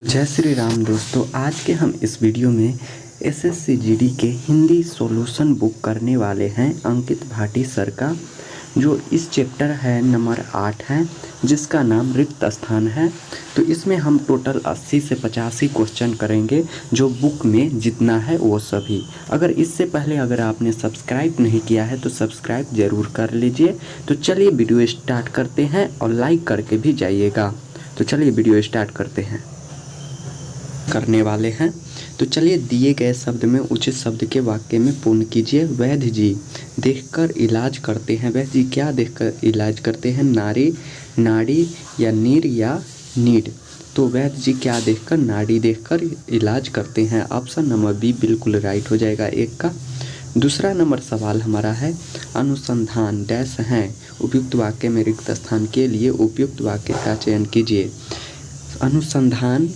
जय श्री राम दोस्तों। आज के हम इस वीडियो में एसएससी जीडी के हिंदी सॉल्यूशन बुक करने वाले हैं अंकित भाटी सर का, जो इस चैप्टर है नंबर 8 है, जिसका नाम रिक्त स्थान है। तो इसमें हम टोटल 80 से 85 क्वेश्चन करेंगे, जो बुक में जितना है वो सभी। अगर इससे पहले अगर आपने सब्सक्राइब नहीं किया है तो सब्सक्राइब ज़रूर कर लीजिए। तो चलिए वीडियो स्टार्ट करते हैं और लाइक करके भी जाइएगा। तो चलिए वीडियो स्टार्ट करने वाले हैं। तो चलिए दिए गए शब्द में उचित शब्द के वाक्य में पूर्ण कीजिए। वैद्य जी देखकर इलाज करते हैं। वैद्य जी क्या देखकर इलाज करते हैं? नारी, नाड़ी या नीर या नीड। तो वैद्य जी क्या देखकर? नाड़ी देखकर इलाज करते हैं। ऑप्शन नंबर बी बिल्कुल राइट हो जाएगा एक का। दूसरा नंबर सवाल हमारा है अनुसंधान डैश हैं। उपयुक्त वाक्य में रिक्त स्थान के लिए उपयुक्त वाक्य का चयन कीजिए। अनुसंधान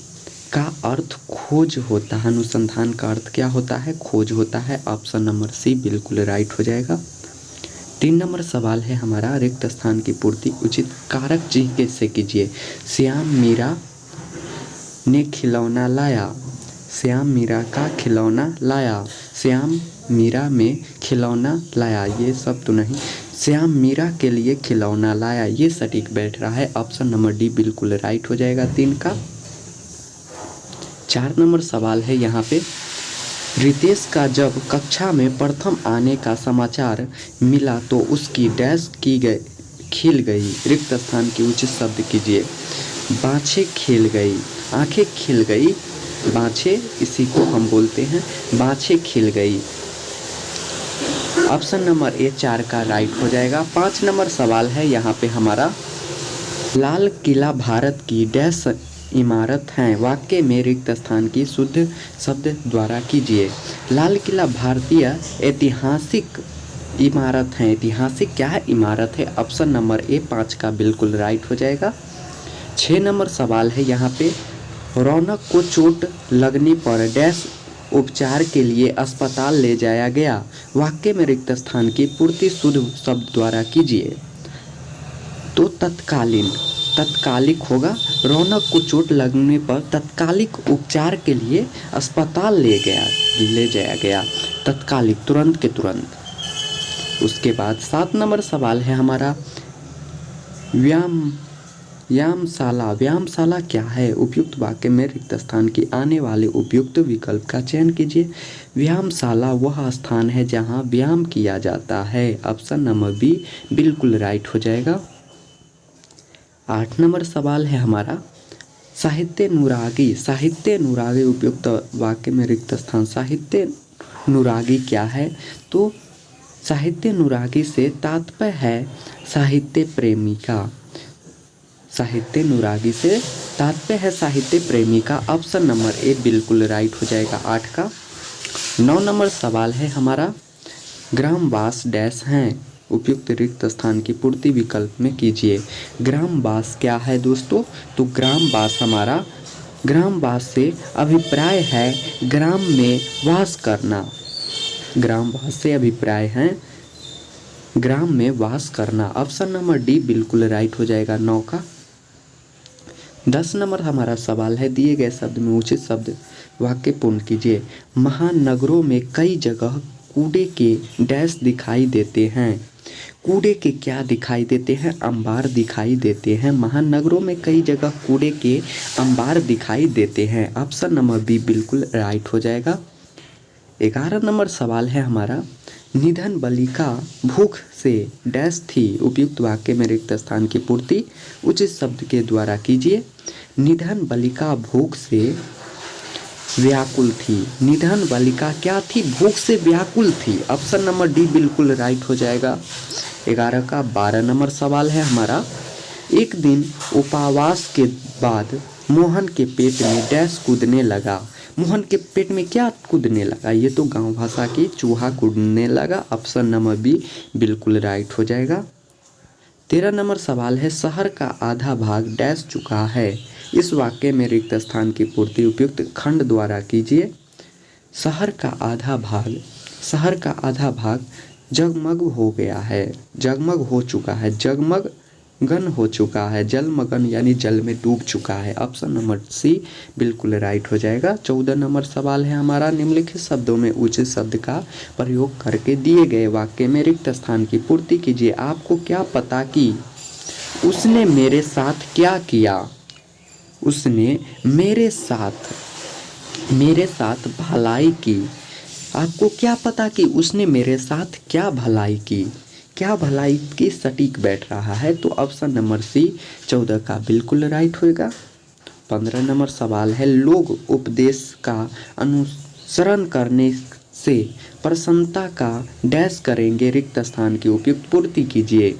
का अर्थ खोज होता है। अनुसंधान का अर्थ क्या होता है? खोज होता है। ऑप्शन नंबर सी बिल्कुल राइट हो जाएगा। 3 नंबर सवाल है हमारा रिक्त स्थान की पूर्ति उचित कारक चिन्ह से कीजिए। श्याम मीरा ने खिलौना लाया। श्याम मीरा का खिलौना लाया। श्याम मीरा में खिलौना लाया, ये सब तो नहीं। श्याम मीरा के लिए खिलौना लाया, ये सटीक बैठ रहा है। ऑप्शन नंबर डी बिल्कुल राइट हो जाएगा 3 का। 4 नंबर सवाल है यहाँ पे रितेश का जब कक्षा में प्रथम आने का समाचार मिला तो उसकी डैश की गई खिल गई। रिक्त स्थान की उचित शब्द कीजिए। बाँछें खिल गई, आंखें खिल गई, बाँछें, इसी को हम बोलते हैं बाँछें खिल गई। ऑप्शन नंबर ए 4 का राइट हो जाएगा। 5 नंबर सवाल है यहाँ पे हमारा लाल किला भारत की डैश इमारत हैं। वाक्य में रिक्त स्थान की शुद्ध शब्द द्वारा कीजिए। लाल किला भारतीय ऐतिहासिक इमारत है। ऐतिहासिक क्या है? इमारत है। ऑप्शन नंबर ए 5 का बिल्कुल राइट हो जाएगा। 6 नंबर सवाल है यहाँ पे रौनक को चोट लगने पर डैश उपचार के लिए अस्पताल ले जाया गया। वाक्य में रिक्त स्थान की पूर्ति शुद्ध शब्द द्वारा कीजिए। तो तत्कालीन, तत्कालिक होगा। रौनक को चोट लगने पर तत्कालिक उपचार के लिए अस्पताल ले जाया गया। तत्कालिक, तुरंत के तुरंत। उसके बाद 7 नंबर सवाल है हमारा व्यायामशाला। व्यायामशाला क्या है? उपयुक्त वाक्य में रिक्त स्थान की आने वाले उपयुक्त विकल्प का चयन कीजिए। व्यायामशाला वह स्थान है जहां व्यायाम किया जाता है। ऑप्शन नंबर बी बिल्कुल राइट हो जाएगा। 8 नंबर सवाल है हमारा साहित्य अनुरागी। साहित्य अनुरागी उपयुक्त वाक्य में रिक्त स्थान। साहित्य अनुरागी क्या है? तो साहित्य अनुरागी से तात्पर्य है साहित्य प्रेमी का। साहित्य अनुरागी से तात्पर्य है साहित्य प्रेमी का। ऑप्शन नंबर ए बिल्कुल राइट हो जाएगा 8 का। 9 नंबर सवाल है हमारा ग्रामवास डैश हैं। उपयुक्त रिक्त स्थान की पूर्ति विकल्प में कीजिए। ग्रामवास क्या है दोस्तों? तो ग्रामवास हमारा ग्रामवास से अभिप्राय है ग्राम में वास करना। ग्रामवास से अभिप्राय है ग्राम में वास करना। ऑप्शन नंबर डी बिल्कुल राइट हो जाएगा 9 का। 10 नंबर हमारा सवाल है दिए गए शब्द में उचित शब्द वाक्य पूर्ण कीजिए। महानगरों में कई जगह कूड़े के डैश दिखाई देते हैं। कूड़े के क्या दिखाई देते हैं? अंबार दिखाई देते हैं। महानगरों में कई जगह कूड़े के अंबार दिखाई देते हैं। ऑप्शन नंबर बी बिल्कुल राइट हो जाएगा। 11 नंबर सवाल है हमारा निधन बालिका भूख से डैश थी। उपयुक्त वाक्य में रिक्त स्थान की पूर्ति उचित शब्द के द्वारा कीजिए। निधन बालिका भूख से व्याकुल थी। निधन बालिका क्या थी? भूख से व्याकुल थी। ऑप्शन नंबर डी बिल्कुल राइट हो जाएगा 11 का। 12 नंबर सवाल है हमारा एक दिन उपवास के बाद मोहन के पेट में डैश कूदने लगा। मोहन के पेट में क्या कूदने लगा? ये तो गांव भाषा की चूहा कूदने लगा। ऑप्शन नंबर बी बिल्कुल राइट हो जाएगा। 13 नंबर सवाल है शहर का आधा भाग डैश चुका है। इस वाक्य में रिक्त स्थान की पूर्ति उपयुक्त खंड द्वारा कीजिए। शहर का आधा भाग जगमग हो गया है। जगमग हो चुका है। जगमग गन हो चुका है, जलमग्न यानी जल में डूब चुका है। ऑप्शन नंबर सी बिल्कुल राइट हो जाएगा। 14 नंबर सवाल है हमारा, निम्नलिखित शब्दों में उचित शब्द का प्रयोग करके दिए गए वाक्य में रिक्त स्थान की पूर्ति कीजिए। आपको क्या पता कि उसने मेरे साथ क्या किया? उसने मेरे साथ भलाई की। आपको क्या पता कि उसने मेरे साथ क्या भलाई की? क्या भलाई की सटीक बैठ रहा है, तो ऑप्शन नंबर सी 14 का बिल्कुल राइट होगा। 15 नंबर सवाल है, लोग उपदेश का अनुसरण करने से प्रसन्नता का डैश करेंगे, रिक्त स्थान की उपयुक्त पूर्ति कीजिए।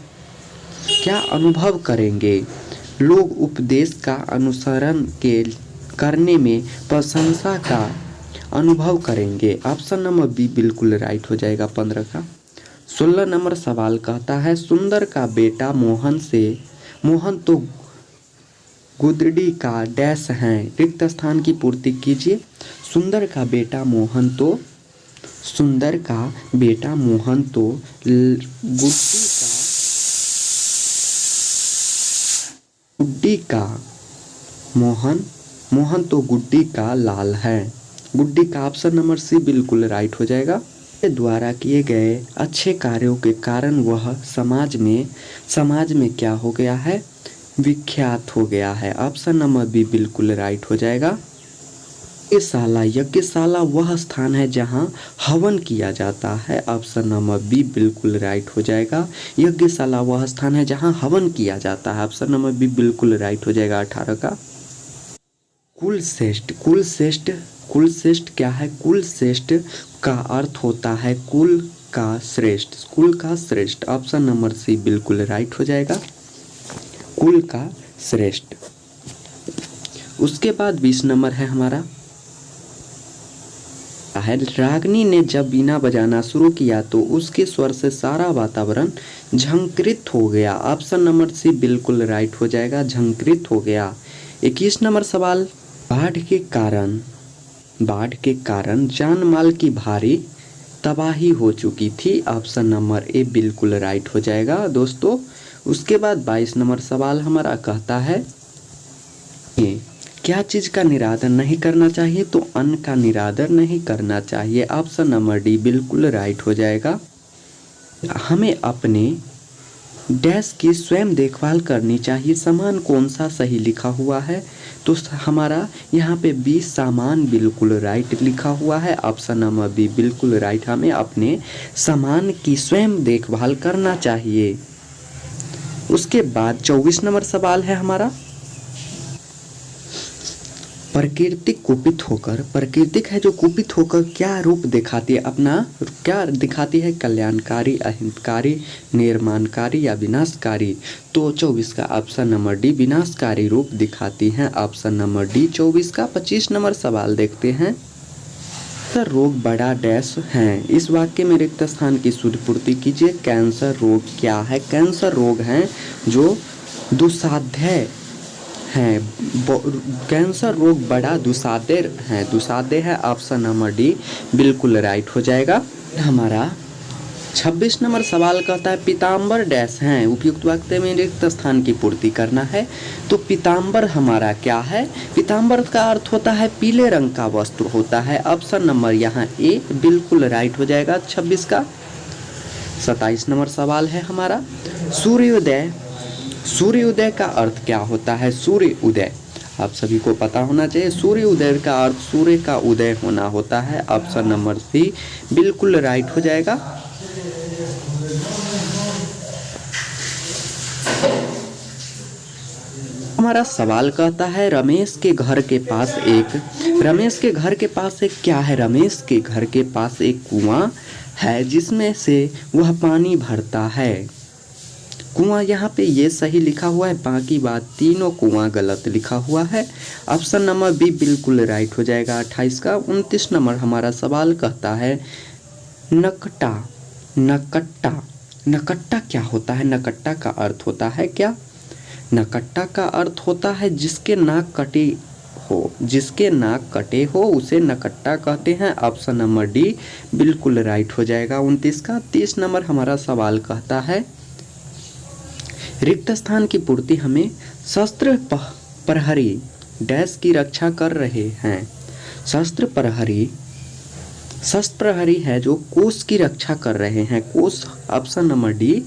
क्या अनुभव करेंगे? लोग उपदेश का अनुसरण करने में प्रशंसा का अनुभव करेंगे। ऑप्शन नंबर बी बिल्कुल राइट हो जाएगा 15 का। 16 नंबर सवाल कहता है, सुंदर का बेटा मोहन तो गुदड़ी का डैश हैं, रिक्त स्थान की पूर्ति कीजिए। सुंदर का बेटा मोहन तो मोहन तो गुड्डी का लाल है। गुड्डी का ऑप्शन नंबर सी बिल्कुल राइट हो जाएगा। द्वारा किए गए अच्छे कार्यों के कारण वह समाज में क्या हो गया है? विख्यात हो गया है। ऑप्शन नंबर बी बिल्कुल राइट हो जाएगा। यज्ञशाला वह स्थान है जहां हवन किया जाता है। ऑप्शन नंबर बी बिल्कुल राइट हो जाएगा। यज्ञशाला वह स्थान है जहां हवन किया जाता है। ऑप्शन नंबर बी बिल्कुल राइट हो जाएगा 18 का। कुलश्रेष्ठ क्या है? कुलश्रेष्ठ का अर्थ होता है कुल का श्रेष्ठ। ऑप्शन नंबर सी बिल्कुल राइट हो जाएगा, कुल का श्रेष्ठ। उसके बाद 20 नंबर है हमारा, रागिनी ने जब बीना बजाना शुरू किया तो उसके स्वर से सारा वातावरण झंकृत हो गया। ऑप्शन नंबर सी बिल्कुल राइट हो जाएगा, झंकृत हो गया। 21 नंबर सवाल, बाढ़ के कारण जान माल की भारी तबाही हो चुकी थी। ऑप्शन नंबर ए बिल्कुल राइट हो जाएगा दोस्तों। उसके बाद 22 नंबर सवाल हमारा कहता है, क्या चीज का निरादर नहीं करना चाहिए? तो अन्न का निरादर नहीं करना चाहिए। ऑप्शन नंबर डी बिल्कुल राइट हो जाएगा। हमें अपने डैश की स्वयं देखभाल करनी चाहिए। सामान कौन सा सही लिखा हुआ है? तो हमारा यहाँ पे बी सामान बिल्कुल राइट लिखा हुआ है। ऑप्शन नंबर बी बिल्कुल राइट। हमें अपने सामान की स्वयं देखभाल करना चाहिए। उसके बाद 24 नंबर सवाल है हमारा, प्रकृतिक है जो कुपित होकर क्या रूप दिखाती है? अपना क्या दिखाती है? कल्याणकारी, अहितकारी, निर्माणकारी या विनाशकारी। तो 24 का ऑप्शन नंबर डी विनाशकारी रूप दिखाती है। ऑप्शन नंबर डी 24 का। 25 नंबर सवाल देखते हैं, कैंसर रोग बड़ा डैश है, इस वाक्य में रिक्त स्थान की पूर्ति कीजिए। कैंसर रोग क्या है? कैंसर रोग है जो दुस्साध्य है। कैंसर रोग बड़ा दुस्साध्य है। ऑप्शन नंबर डी बिल्कुल राइट हो जाएगा। हमारा 26 नंबर सवाल कहता है, पीताम्बर डैश हैं, उपयुक्त वाक्य में रिक्त स्थान की पूर्ति करना है। तो पीताम्बर हमारा क्या है? पीताम्बर का अर्थ होता है पीले रंग का वस्त्र होता है। ऑप्शन नंबर यहाँ ए बिल्कुल राइट हो जाएगा 26 का। 27 नंबर सवाल है हमारा, सूर्योदय का अर्थ क्या होता है? सूर्य उदय आप सभी को पता होना चाहिए। सूर्य उदय का अर्थ सूर्य का उदय होना होता है। ऑप्शन नंबर सी बिल्कुल राइट हो जाएगा। हमारा सवाल कहता है, रमेश के घर के पास एक क्या है? रमेश के घर के पास एक कुआं है जिसमें से वह पानी भरता है। कुआं यहाँ पे ये सही लिखा हुआ है, बाकी बात तीनों कुआं गलत लिखा हुआ है। ऑप्शन नंबर बी बिल्कुल राइट हो जाएगा 28 का। 29 नंबर हमारा सवाल कहता है, नकट्टा क्या होता है? नकट्टा का अर्थ होता है क्या? नकट्टा का अर्थ होता है जिसके नाक कटे हो उसे नकट्टा कहते हैं। ऑप्शन नंबर डी बिल्कुल राइट हो जाएगा 29 का। 30 नंबर हमारा सवाल कहता है, रिक्त स्थान की पूर्ति हमें शस्त्र प्रहरी डैश की रक्षा कर रहे हैं। शस्त्र प्रहरी है जो कोष की रक्षा कर रहे हैं। कोष ऑप्शन नंबर डी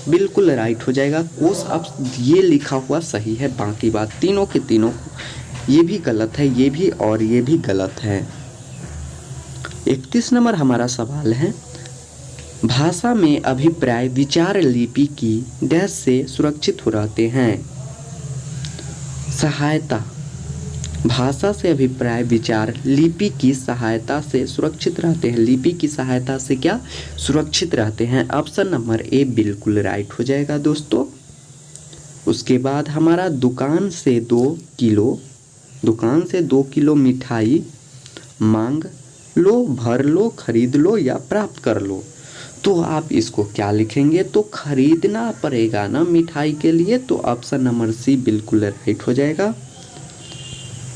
बिल्कुल राइट हो जाएगा। कोष अब ये लिखा हुआ सही है, बाकी बात तीनों के तीनों ये भी गलत है, ये भी और ये भी गलत है। 31 नंबर हमारा सवाल है, भाषा में अभिप्राय विचार लिपि की डैश से सुरक्षित हो रहते हैं। सहायता, भाषा से अभिप्राय विचार लिपि की सहायता से सुरक्षित रहते हैं। लिपि की सहायता से क्या सुरक्षित रहते हैं? ऑप्शन नंबर ए बिल्कुल राइट हो जाएगा दोस्तों। उसके बाद हमारा दुकान से 2 किलो मिठाई मांग लो, भर लो, खरीद लो या प्राप्त कर लो। तो आप इसको क्या लिखेंगे? तो खरीदना पड़ेगा ना मिठाई के लिए, तो ऑप्शन नंबर सी बिल्कुल राइट हो जाएगा।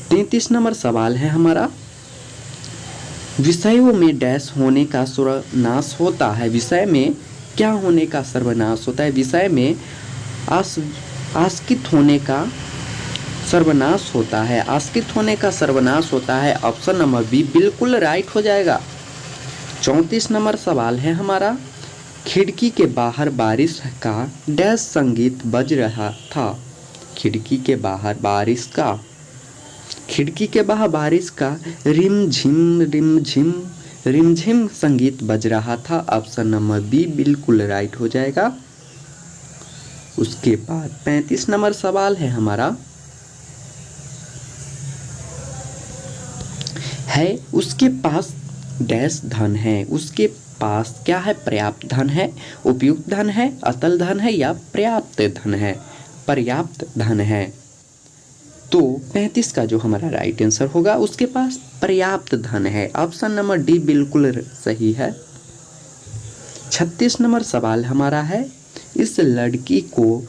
33 नंबर सवाल है हमारा, विषयों में डैश होने का सर्वनाश होता है। विषय में क्या होने का सर्वनाश होता है? विषय में आस्कित होने का सर्वनाश होता है। आस्कित होने का सर्वनाश होता है। ऑप्शन नंबर बी बिल्कुल राइट हो जाएगा। 34 नंबर सवाल है हमारा, खिड़की के बाहर बारिश का डैश संगीत बज रहा था। खिड़की के बाहर बारिश का रिमझिम संगीत बज रहा था। ऑप्शन नंबर बी बिल्कुल राइट हो जाएगा। उसके बाद 35 नंबर सवाल है हमारा, है उसके पास डैश धन है। उसके पास क्या है? पर्याप्त धन है, उपयुक्त धन है, अतल धन है या पर्याप्त धन है? पर्याप्त धन है। तो 35 का जो हमारा राइट आंसर होगा, उसके पास पर्याप्त धन है। ऑप्शन नंबर डी बिल्कुल सही है। 36 नंबर सवाल हमारा है, इस लड़की को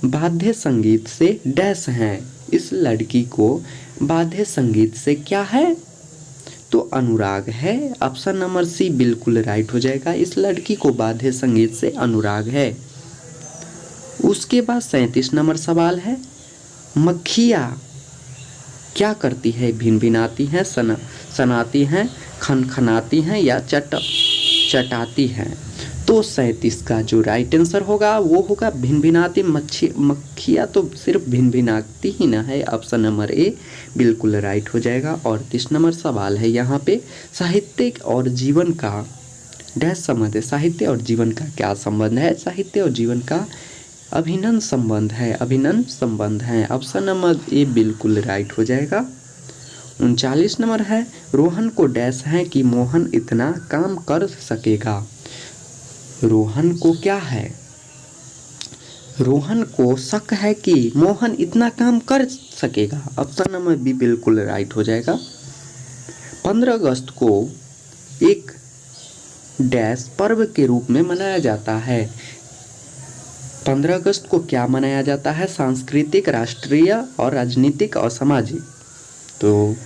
वाद्य संगीत से डैश हैं। इस लड़की को वाद्य संगीत से क्या है? तो अनुराग है। ऑप्शन नंबर सी बिल्कुल राइट हो जाएगा। इस लड़की को वाद्य संगीत से अनुराग है। उसके बाद 37 नंबर सवाल है, मक्खियाँ क्या करती है? भिनभिनाती हैं, सनाती हैं, खनखनाती हैं या चटाती हैं? तो 37 का जो राइट आंसर होगा वो होगा भिनभिनाती। मक्खियाँ तो सिर्फ भिनभिनाती ही ना है। ऑप्शन नंबर ए बिल्कुल राइट हो जाएगा। और 30 नंबर सवाल है यहाँ पे, साहित्य और जीवन का डैश संबंध है। साहित्य और जीवन का क्या संबंध है? साहित्य और जीवन का अभिन्न संबंध है। ऑप्शन नंबर ए बिल्कुल राइट हो जाएगा। 39 नंबर है, रोहन को डैश है कि मोहन इतना काम कर सकेगा। रोहन को क्या है? रोहन को शक है कि मोहन इतना काम कर सकेगा। ऑप्शन नंबर बी बिल्कुल राइट हो जाएगा। 15 अगस्त को एक डैश पर्व के रूप में मनाया जाता है। 15 अगस्त को क्या मनाया जाता है? सांस्कृतिक, राष्ट्रीय और राजनीतिक और सामाजिक। तो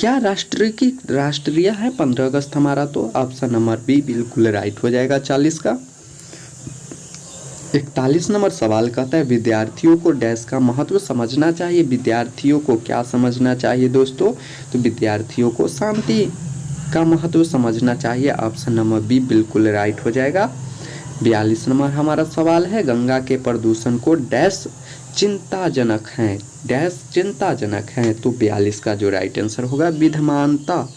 क्या राष्ट्रीय है 15 अगस्त हमारा? तो ऑप्शन नंबर बी बिल्कुल राइट हो जाएगा 40 का। 41 नंबर सवाल कहता है, विद्यार्थियों को डैश का महत्व समझना चाहिए। विद्यार्थियों को क्या समझना चाहिए दोस्तों? तो विद्यार्थियों को शांति का महत्व समझना चाहिए। ऑप्शन नंबर बी बिल्कुल राइट हो जाएगा। 42 नंबर हमारा सवाल है, गंगा के प्रदूषण को डैश चिंताजनक है। तो 42 का जो राइट आंसर होगा, विद्यमानता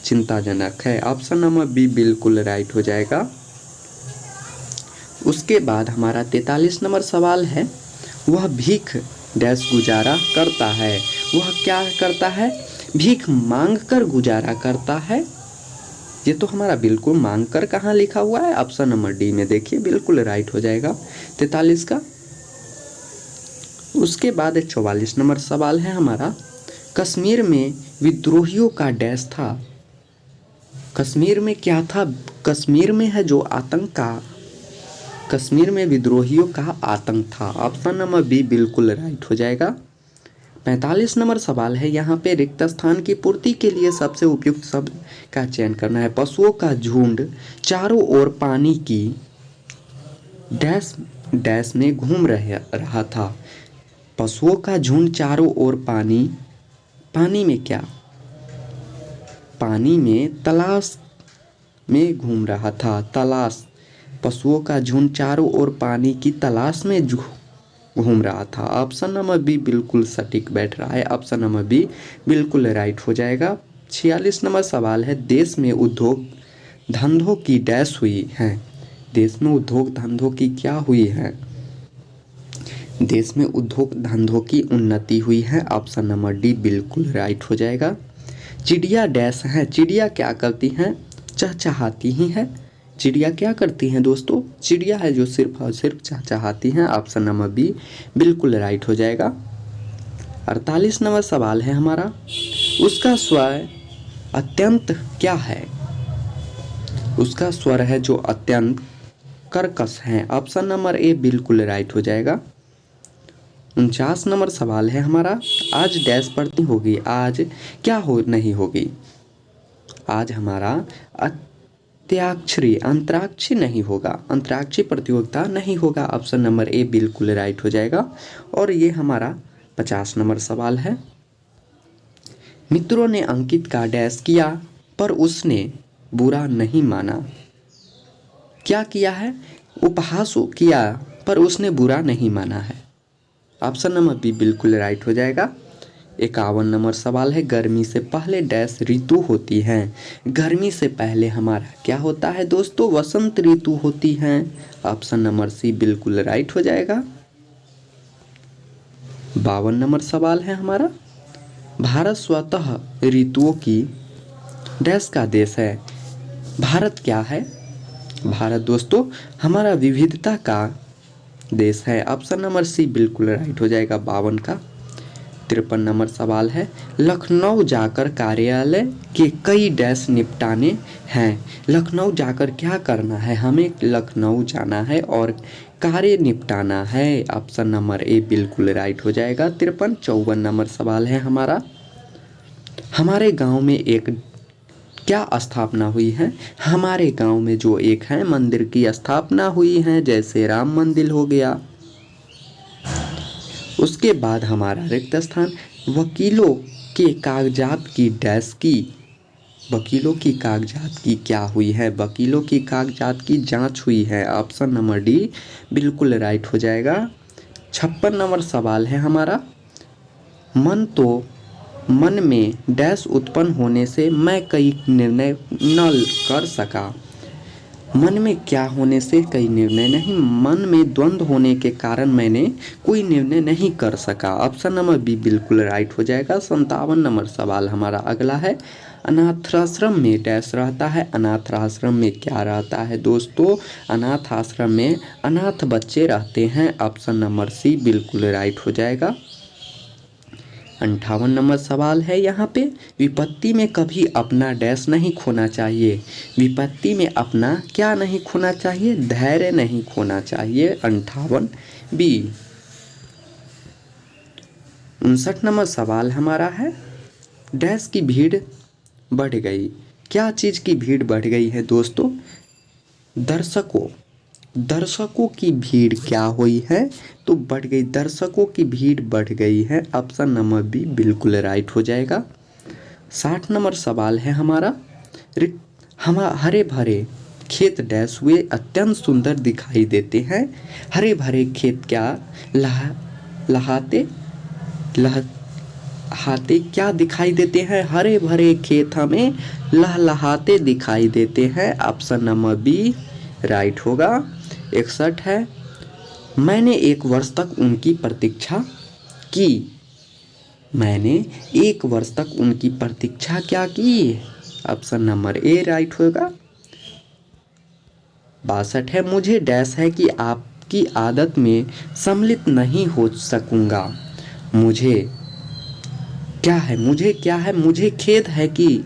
चिंताजनक है। ऑप्शन नंबर बी बिल्कुल राइट हो जाएगा। उसके बाद हमारा 43 नंबर सवाल है, वह भीख डैश गुजारा करता है। वह क्या करता है? भीख मांग कर गुजारा करता है। ये तो हमारा बिल्कुल मांग कर कहाँ लिखा हुआ है? ऑप्शन नंबर डी में देखिए, बिल्कुल राइट हो जाएगा 43 का। उसके बाद 44 नंबर सवाल है हमारा, कश्मीर में विद्रोहियों का डैश था। कश्मीर में क्या था? कश्मीर में है जो आतंक का, कश्मीर में विद्रोहियों का आतंक था। ऑप्शन नंबर बी बिल्कुल राइट हो जाएगा। 45 नंबर सवाल है, यहाँ पे रिक्त स्थान की पूर्ति के लिए सबसे उपयुक्त शब्द का चयन करना है। पशुओं का झुंड चारों ओर पानी की डैश डैश में घूम रहा था। पशुओं का झुंड चारों ओर पानी में क्या? पानी में तलाश में घूम रहा था। तलाश। पशुओं का झुंड चारों ओर पानी की तलाश में घूम रहा था। ऑप्शन नंबर बी बिल्कुल सटीक बैठ रहा है। ऑप्शन नंबर बी बिल्कुल राइट हो जाएगा। 46 नंबर सवाल है, देश में उद्योग धंधों की डैश हुई है। देश में उद्योग धंधों की क्या हुई है? देश में उद्योग धंधों की उन्नति हुई है। ऑप्शन नंबर डी बिल्कुल राइट हो जाएगा। चिड़िया डैश है। चिड़िया क्या करती हैं? चहचहाती ही है। चिड़िया क्या करती हैं दोस्तों? चिड़िया है जो सिर्फ और सिर्फ चहचहाती हैं। ऑप्शन नंबर बी बिल्कुल राइट हो जाएगा। 48 नंबर सवाल है हमारा, उसका स्वर अत्यंत क्या है? उसका स्वर है जो अत्यंत कर्कश है। ऑप्शन नंबर ए बिल्कुल राइट हो जाएगा। 49 नंबर सवाल है हमारा, आज डैश पढ़ती होगी। आज क्या हो नहीं होगी? आज हमारा अंतराक्षरी नहीं होगा। अंतराक्षरी प्रतियोगिता नहीं होगा। ऑप्शन नंबर ए बिल्कुल राइट हो जाएगा। और ये हमारा 50 नंबर सवाल है, मित्रों ने अंकित का डैश किया पर उसने बुरा नहीं माना। क्या किया है? उपहास किया पर उसने बुरा नहीं माना है। ऑप्शन नंबर बी बिल्कुल राइट हो जाएगा। 51 नंबर सवाल है, गर्मी से पहले डैश ऋतु होती है। गर्मी से पहले हमारा क्या होता है दोस्तों? वसंत ऋतु होती है। ऑप्शन नंबर सी बिल्कुल राइट हो जाएगा। 52 नंबर सवाल है हमारा, भारत स्वतः ऋतुओं की डैश का देश है। भारत क्या है? भारत दोस्तों हमारा विविधता का देश है। ऑप्शन नंबर सी बिल्कुल राइट हो जाएगा 52 का। 53 नंबर सवाल है, लखनऊ जाकर कार्यालय के कई डैश निपटाने हैं। लखनऊ जाकर क्या करना है? हमें लखनऊ जाना है और कार्य निपटाना है। ऑप्शन नंबर ए बिल्कुल राइट हो जाएगा। 54 नंबर सवाल है हमारा, हमारे गांव में एक क्या स्थापना हुई है? हमारे गांव में जो एक है मंदिर की स्थापना हुई है, जैसे राम मंदिर हो गया। उसके बाद हमारा रिक्त स्थान, वकीलों के कागजात की डैश की। वकीलों की कागजात की क्या हुई है? वकीलों की कागजात की जांच हुई है। ऑप्शन नंबर डी बिल्कुल राइट हो जाएगा। 56 नंबर सवाल है हमारा, मन में डैश उत्पन्न होने से मैं कई निर्णय न कर सका। मन में क्या होने से कई निर्णय नहीं, मन में द्वंद्व होने के कारण मैंने कोई निर्णय नहीं कर सका। ऑप्शन नंबर बी बिल्कुल राइट हो जाएगा। 57 नंबर सवाल हमारा अगला है, अनाथाश्रम में डैश रहता है। अनाथ आश्रम में क्या रहता है दोस्तों? अनाथ आश्रम में अनाथ बच्चे रहते हैं। ऑप्शन नंबर सी बिल्कुल राइट हो जाएगा। 58 नंबर सवाल है यहाँ पे, विपत्ति में कभी अपना डैश नहीं खोना चाहिए। विपत्ति में अपना क्या नहीं खोना चाहिए? धैर्य नहीं खोना चाहिए। 58 बी। 59 नंबर सवाल हमारा है, डैश की भीड़ बढ़ गई। क्या चीज़ की भीड़ बढ़ गई है दोस्तों? दर्शकों की भीड़ क्या हुई है? तो बढ़ गई। दर्शकों की भीड़ बढ़ गई है। ऑप्शन नंबर बी बिल्कुल राइट हो जाएगा। 60 नंबर सवाल है हमारा, हरे भरे खेत डैश हुए अत्यंत सुंदर दिखाई देते हैं। हरे भरे खेत क्या लहाते क्या दिखाई देते हैं? हरे भरे खेत हमें लहलहाते दिखाई देते हैं। ऑप्शन नंबर बी राइट होगा। 61 है, मैंने 1 वर्ष तक उनकी प्रतीक्षा की। मैंने 1 वर्ष तक उनकी प्रतीक्षा क्या की? ऑप्शन नंबर ए राइट होगा। 62 है, मुझे डैश है कि आपकी आदत में सम्मिलित नहीं हो सकूंगा। मुझे क्या है? मुझे खेद है कि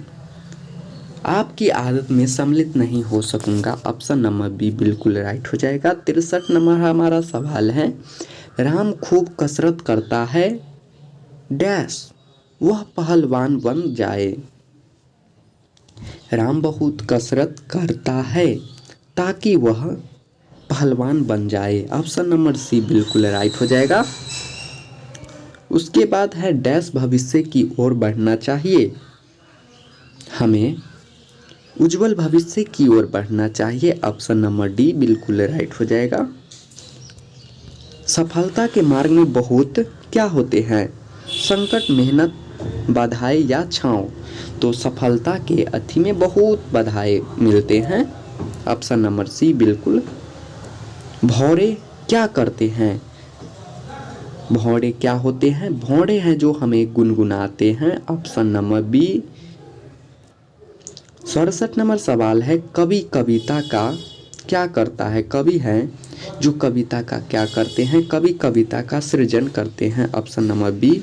आपकी आदत में सम्मिलित नहीं हो सकूंगा। ऑप्शन नंबर बी बिल्कुल राइट हो जाएगा। 63 नंबर हमारा सवाल है, राम खूब कसरत करता है डैश वह पहलवान बन जाए। राम बहुत कसरत करता है ताकि वह पहलवान बन जाए। ऑप्शन नंबर सी बिल्कुल राइट हो जाएगा। उसके बाद है डैश भविष्य की ओर बढ़ना चाहिए। हमें उज्जवल भविष्य की ओर बढ़ना चाहिए। ऑप्शन नंबर डी बिल्कुल राइट हो जाएगा। सफलता के मार्ग में बहुत क्या होते हैं? संकट, मेहनत, बाधाएं या छांव। तो सफलता के अथी में बहुत बाधाएं मिलते हैं। ऑप्शन नंबर सी बिल्कुल। भौरे क्या करते हैं? भौरे क्या होते हैं? भौरे हैं जो हमें गुनगुनाते हैं। Option number B. 67 नंबर सवाल है, कवि कविता का क्या करता है? कवि है जो कविता का क्या करते हैं? कवि कविता का सृजन करते हैं। Option number B